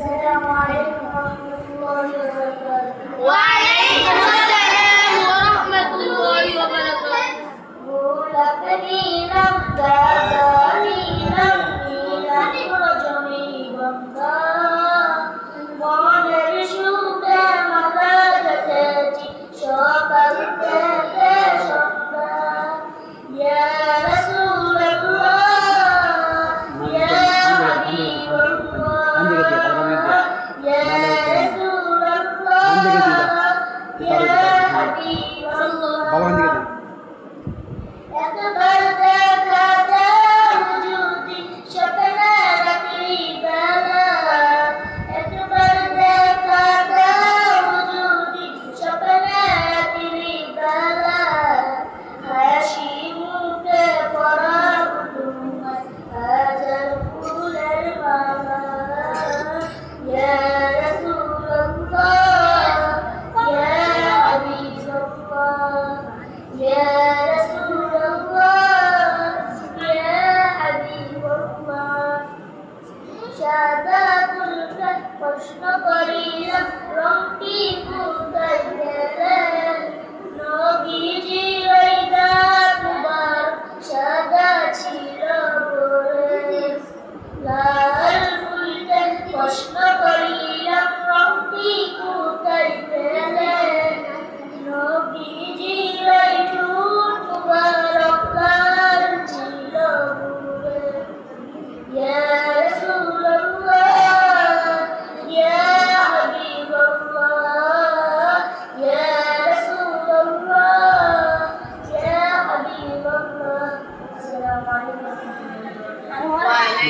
السلام عليكم ورحمة الله وبركاته. وعليكم السلام ورحمة الله وبركاته. بولك نيلم دادا نيلم نيلم রজনী গঙ্গা মনের সুখে মালা গেছি সকাল থেকে সন্ধ্যা ইয়া রাসূলুল্লাহ ইয়া হাবিবাল্লাহ ইয়া রাসূলুল্লাহ ইয়া হাবিবাল্লাহ একবার দেখা দাও যদি স্বপ্নে রাত্রি বেলা একবার দেখা দাও যদি স্বপ্নে রাত্রি বেলা হাসি মুখে পরাব তোমার হাজার ফুলের মালা ইয়া রাসূলুল্লাহ ইয়া হাবিবাল্লাহ ইয়া প্রশ্ন করিলাম রংটি কোথায় গেলেন নবীজি